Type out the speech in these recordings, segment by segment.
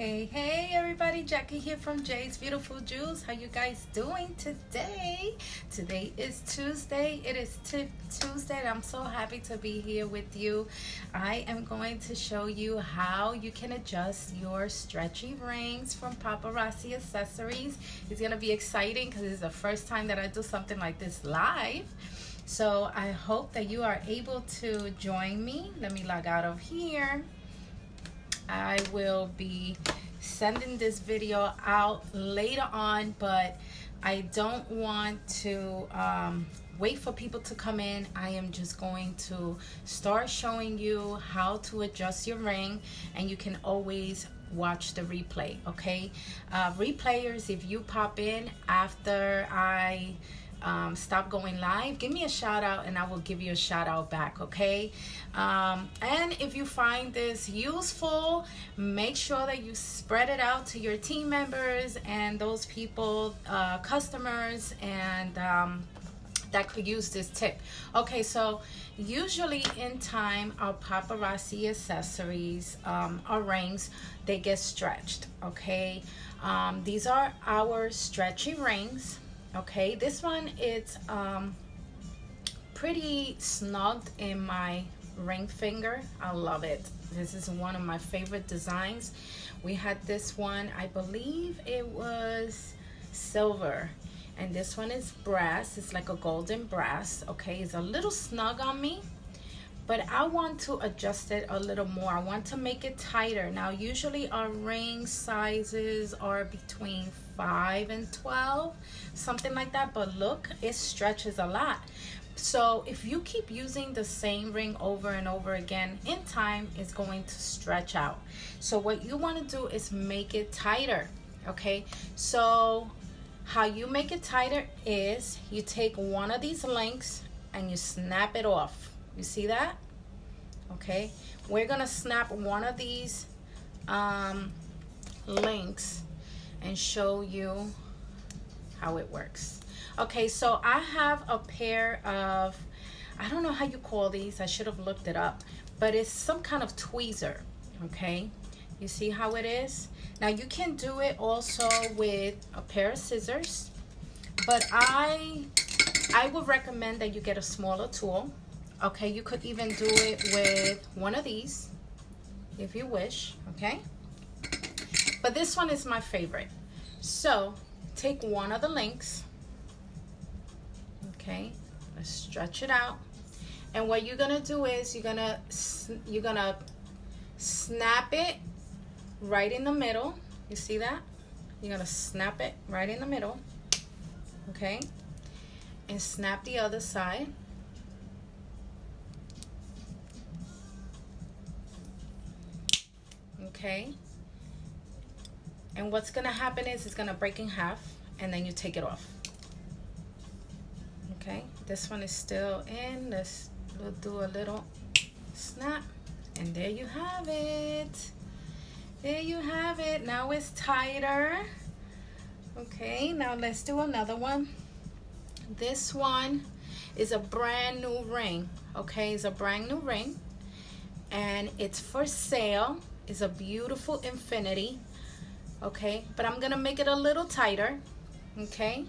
Hey everybody, Jackie here from Jay's Beautiful Jewels. How you guys doing today? Today is Tuesday. It is Tuesday and I'm so happy to be here with you. I am going to show you how you can adjust your stretchy rings from Paparazzi Accessories. It's going to be exciting because it's the first time that I do something like this live. So I hope that you are able to join me. Let me log out of here. I will be sending this video out later on, but I don't want to wait for people to come in. I am just going to start showing you how to adjust your ring, and you can always watch the replay, okay? Replayers, if you pop in after I stop going live, give me a shout out and I will give you a shout out back, okay? And if you find this useful, make sure that you spread it out to your team members and those people, customers, and that could use this tip. Okay, so usually in time, our Paparazzi Accessories, our rings, they get stretched, okay? These are our stretchy rings. Okay, this one is pretty snugged in my ring finger. I love it. This is one of my favorite designs. We had this one, I believe it was silver, and this one is brass. It's like a golden brass. Okay, it's a little snug on me, but I want to adjust it a little more. I want to make it tighter. Now, usually our ring sizes are between 5 and 12, something like that, but look, it stretches a lot. So if you keep using the same ring over and over again, in time it's going to stretch out. So what you want to do is make it tighter, okay? So how you make it tighter is you take one of these links and you snap it off. You see that? Okay, we're gonna snap one of these links and show you how it works. Okay, so I have a pair of, I don't know how you call these, I should have looked it up, but it's some kind of tweezer. Okay, you see how it is? Now you can do it also with a pair of scissors, but I would recommend that you get a smaller tool. Okay, you could even do it with one of these if you wish, okay? But this one is my favorite. So take one of the links, okay? Let's stretch it out. And what you're gonna do is you're gonna snap it right in the middle. You see that? You're gonna snap it right in the middle, okay? And snap the other side. Okay, and what's gonna happen is it's gonna break in half, and then you take it off. Okay, this one is still in. We'll do a little snap, and there you have it. There you have it. Now it's tighter. Okay, now let's do another one. This one is a brand new ring. Okay, it's a brand new ring, and it's for sale. It's a beautiful infinity, okay, but I'm gonna make it a little tighter, okay?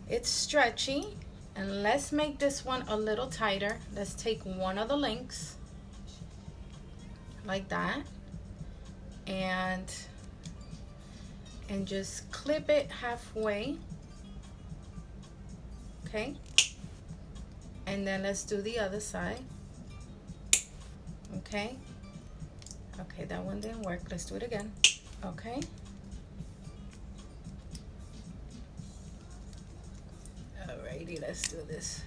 It's stretchy, and let's make this one a little tighter. Let's take one of the links like that, and just clip it halfway, okay? And then let's do the other side, okay? Okay, that one didn't work. Let's do it again. Okay. Alrighty, let's do this.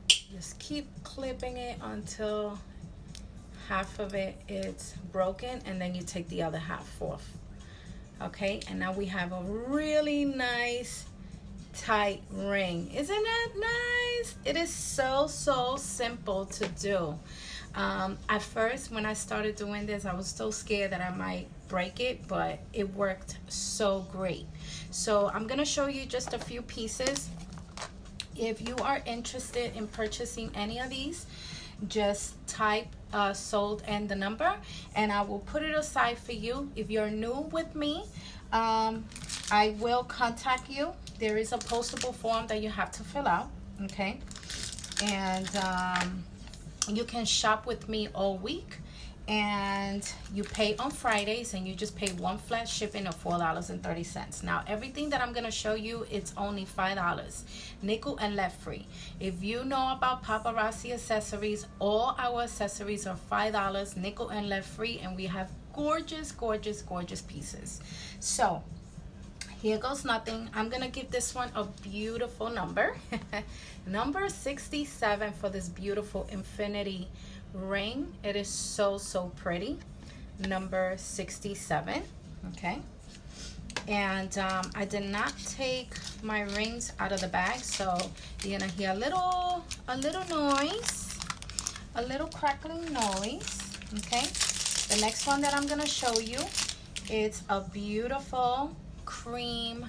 Just keep clipping it until half of it is broken, and then you take the other half off. Okay, and now we have a really nice tight ring. Isn't that nice? It is so simple to do. At first, when I started doing this, I was so scared that I might break it, but it worked so great. So I'm gonna show you just a few pieces. If you are interested in purchasing any of these, just type sold and the number, and I will put it aside for you. If you're new with me, I will contact you. There is a postable form that you have to fill out, okay? And you can shop with me all week, and you pay on Fridays, and you just pay one flat shipping of $4.30. Now everything that I'm gonna show you, it's only $5, nickel and lead free. If you know about Paparazzi Accessories, all our accessories are $5, nickel and lead free, and we have gorgeous, gorgeous, gorgeous pieces. So here goes nothing. I'm gonna give this one a beautiful number. Number 67 for this beautiful infinity ring. It is so, so pretty. Number 67. Okay. And I did not take my rings out of the bag, so you're gonna hear a little noise, a little crackling noise. Okay. The next one that I'm gonna show you, it's a beautiful cream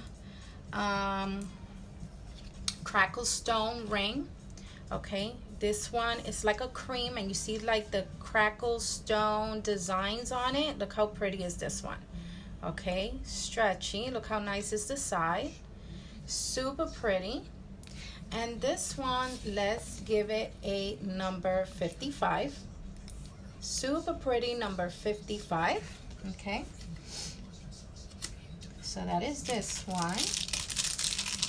crackle stone ring. Okay, this one is like a cream, and you see like the crackle stone designs on it. Look how pretty is this one. Okay, stretchy. Look how nice is the side. Super pretty. And this one, let's give it a number 55. Super pretty, number 55. Okay, so that is this one.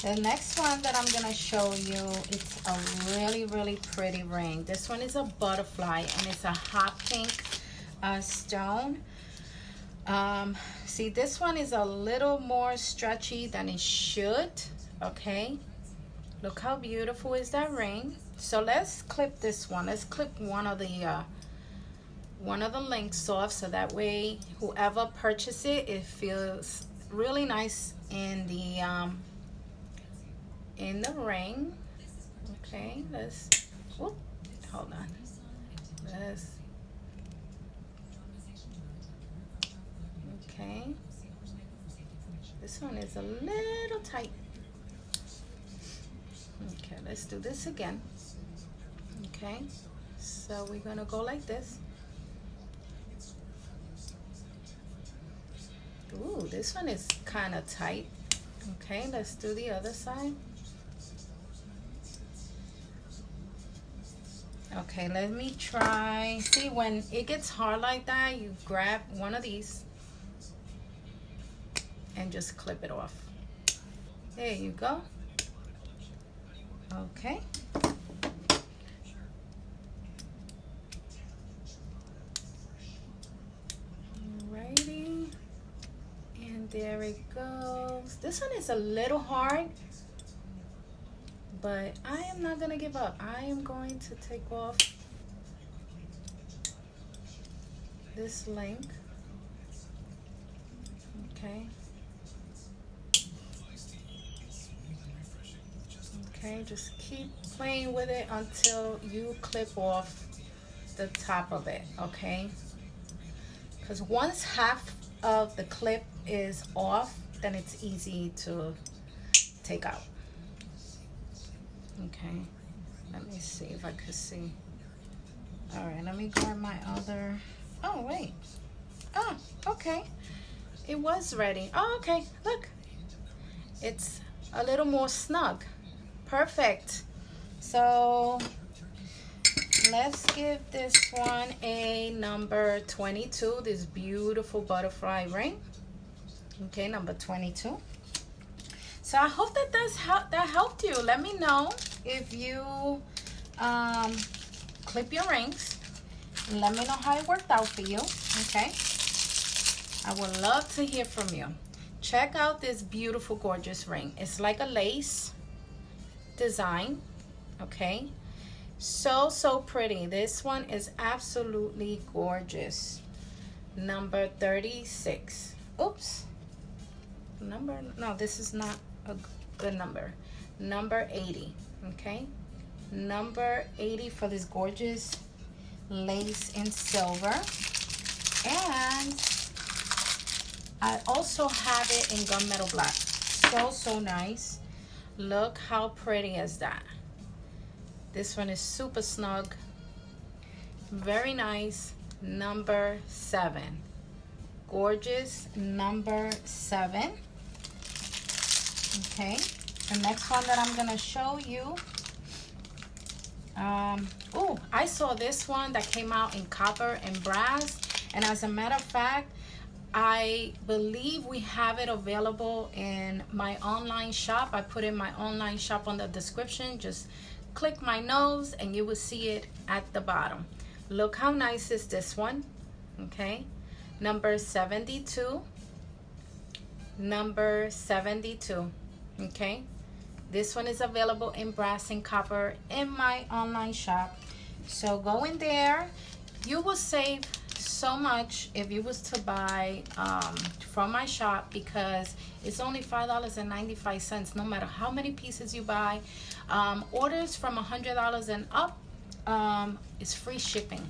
The next one that I'm gonna show you, it's a really, really pretty ring. This one is a butterfly, and it's a hot pink stone. See, this one is a little more stretchy than it should. Okay, look how beautiful is that ring. So let's clip this one. Let's clip one of the links off, so that way whoever purchases it, it feels really nice in the ring. Okay, let's, whoop, hold on. Let's, okay. This one is a little tight. Okay, let's do this again. Okay, so we're gonna go like this. Ooh, this one is kind of tight. Okay, let's do the other side. Okay, let me try. See, when it gets hard like that, you grab one of these and just clip it off. There you go. Okay. Alrighty. And there it goes. This one is a little hard, but I am not gonna give up. I am going to take off this link. Okay. Okay, just keep playing with it until you clip off the top of it, okay? Because once half of the clip is off, then it's easy to take out. Okay, let me see if I could see. All right, let me grab my other. Oh, wait. Oh, okay. It was ready. Oh, okay, look. It's a little more snug. Perfect. So let's give this one a number 22, this beautiful butterfly ring. Okay, number 22. So I hope that that helped you. Let me know if you clip your rings. Let me know how it worked out for you. Okay, I would love to hear from you. Check out this beautiful, gorgeous ring. It's like a lace design. Okay, so pretty. This one is absolutely gorgeous. Number 36. Oops, number, no, this is not a good number. Number 80. Okay, number 80 for this gorgeous lace in silver. And I also have it in gunmetal black. So nice. Look how pretty is that. This one is super snug. Very nice. Number 7. Gorgeous. Number 7. Okay. The next one that I'm going to show you. Oh, I saw this one that came out in copper and brass. And as a matter of fact, I believe we have it available in my online shop. I put in my online shop on the description. Just click my nose and you will see it at the bottom. Look how nice is this one. Okay. Number 72. Number 72. Okay. This one is available in brass and copper in my online shop. So go in there. You will save so much if you was to buy from my shop, because it's only $5.95 no matter how many pieces you buy. Orders from $100 and up is free shipping,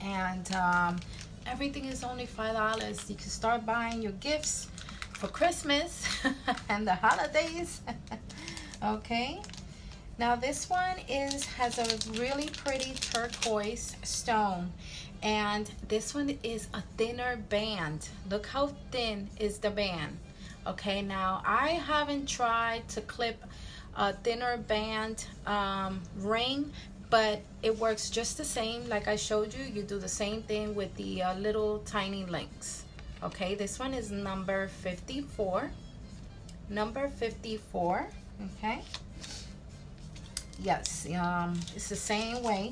and everything is only $5. You can start buying your gifts for Christmas and the holidays. Okay, now this one has a really pretty turquoise stone, and this one is a thinner band. Look how thin is the band. Okay, now I haven't tried to clip a thinner band ring, but it works just the same. Like I showed you, you do the same thing with the little tiny links. Okay, this one is number 54. Number 54. Okay, yes, it's the same way.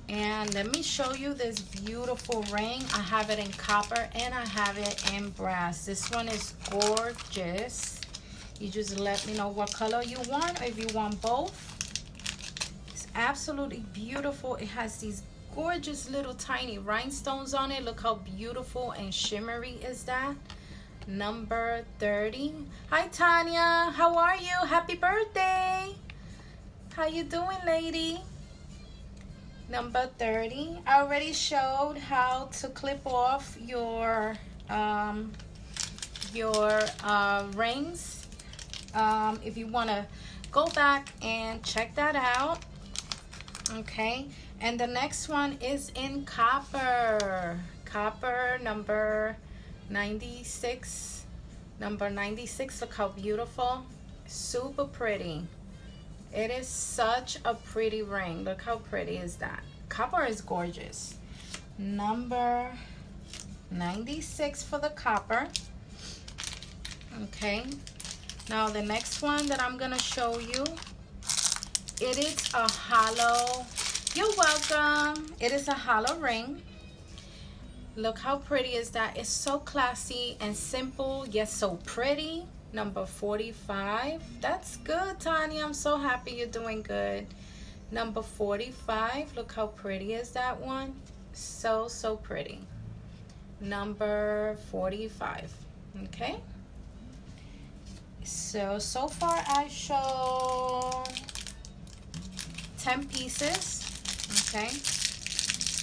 And let me show you this beautiful ring. I have it in copper and I have it in brass. This one is gorgeous. You just let me know what color you want, or if you want both. It's absolutely beautiful. It has these gorgeous little tiny rhinestones on it. Look how beautiful and shimmery is that. Number 30. Hi Tanya, how are you? Happy birthday. How you doing, lady? Number 30. I already showed how to clip off your rings. If you want to go back and check that out. Okay, and the next one is in copper. Copper, number 96. Number 96. Look how beautiful. Super pretty. It is such a pretty ring. Look how pretty is that. Copper is gorgeous. Number 96 for the copper. Okay, now the next one that I'm gonna show you, it is a hollow. You're welcome. It is a hollow ring. Look how pretty is that. It's so classy and simple, yet so pretty. Number 45. That's good, Tanya. I'm so happy you're doing good. Number 45. Look how pretty is that one. So pretty. Number 45. Okay, so far I show 10 pieces. Okay,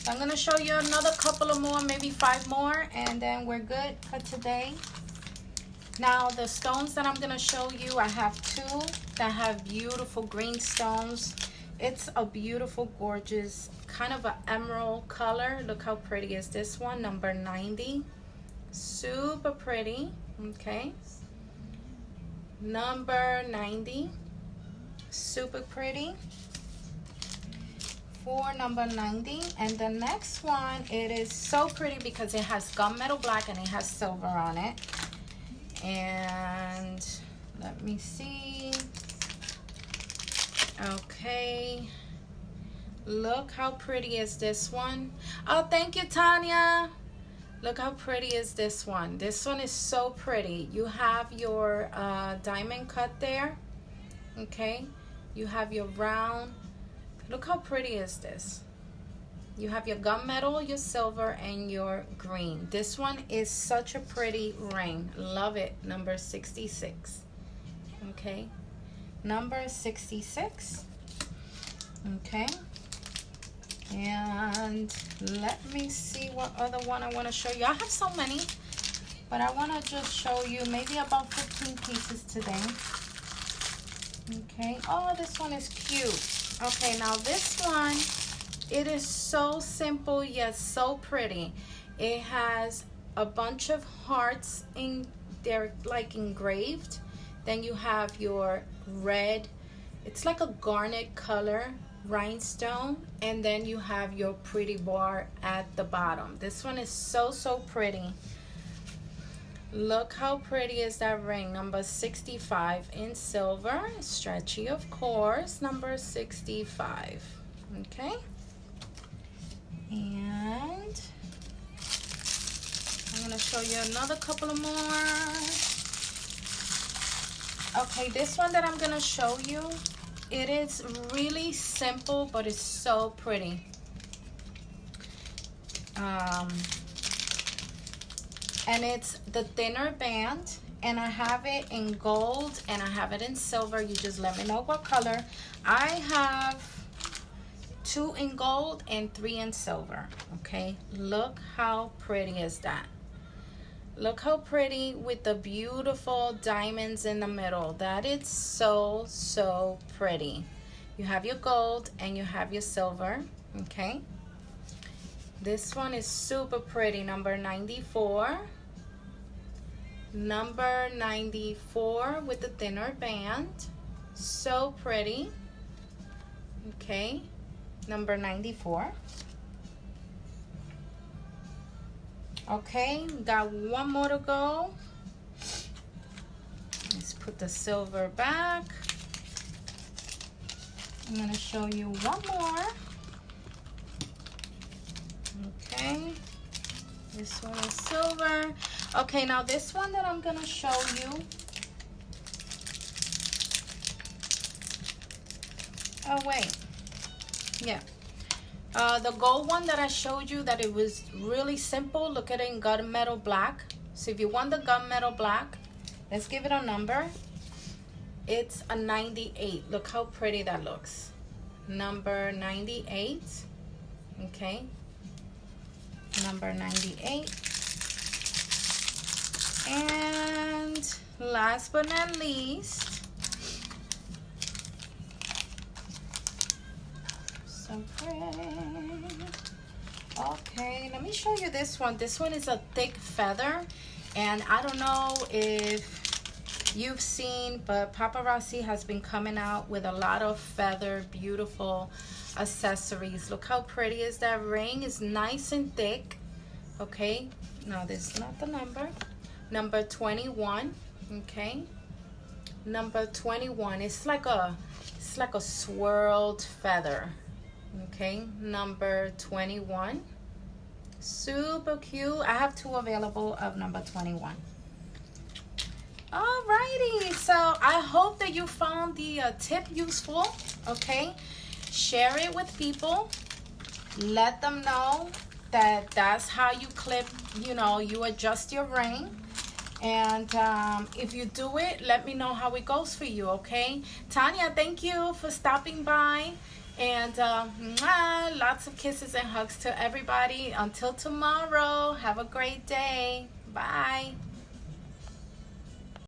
I'm gonna show you another couple of more, maybe 5 more, and then we're good for today. Now the stones that I'm gonna show you, I have 2 that have beautiful green stones. It's a beautiful, gorgeous, kind of an emerald color. Look how pretty is this one. Number 90. Super pretty. Okay, number 90. Super pretty. For number 90. And the next one, it is so pretty because it has gunmetal black and it has silver on it. And let me see. Okay, look how pretty is this one. Oh, thank you, Tanya. Look how pretty is this one. This one is so pretty. You have your diamond cut there. Okay, you have your round. Look how pretty is this. You have your gunmetal, your silver, and your green. This one is such a pretty ring. Love it. Number 66. Okay, number 66. Okay, and let me see what other one I want to show you. I have so many, but I want to just show you maybe about 15 pieces today. Okay, oh, this one is cute. Okay, now this one It is so simple yet so pretty. It has a bunch of hearts in there, like engraved. Then you have your red, it's like a garnet color rhinestone, and then you have your pretty bar at the bottom. This one is so pretty. Look how pretty is that ring. Number 65 in silver, stretchy of course. Number 65. Okay, and I'm gonna show you another couple of more. Okay, this one that I'm gonna show you, it is really simple, but it's so pretty. And it's the thinner band, and I have it in gold and I have it in silver. You just let me know what color. I have 2 in gold and 3 in silver. Okay, look how pretty is that. Look how pretty with the beautiful diamonds in the middle. That is so pretty. You have your gold and you have your silver. Okay, this one is super pretty. Number 94. Number 94 with the thinner band. So pretty. Okay, number 94. Okay, got one more to go. Let's put the silver back. I'm gonna show you one more. Okay, this one is silver. Okay, now this one that I'm gonna show you, oh wait, yeah, the gold one that I showed you, that it was really simple. Look at it in gunmetal black. So if you want the gunmetal black, let's give it a number. It's a 98. Look how pretty that looks. Number 98. Okay, number 98. And last but not least, so pretty. Okay, let me show you this one. This one is a thick feather, and I don't know if you've seen, but Paparazzi has been coming out with a lot of feather, beautiful accessories. Look how pretty is that ring. It's nice and thick. Okay, no, this is not the number. Number 21. Okay, number 21. It's like a swirled feather. Okay, number 21. Super cute. I have 2 available of number 21. Alrighty, so I hope that you found the tip useful. Okay, share it with people. Let them know that that's how you clip, you adjust your ring. And if you do it, let me know how it goes for you. Okay, Tanya, thank you for stopping by. And lots of kisses and hugs to everybody. Until tomorrow, have a great day. Bye.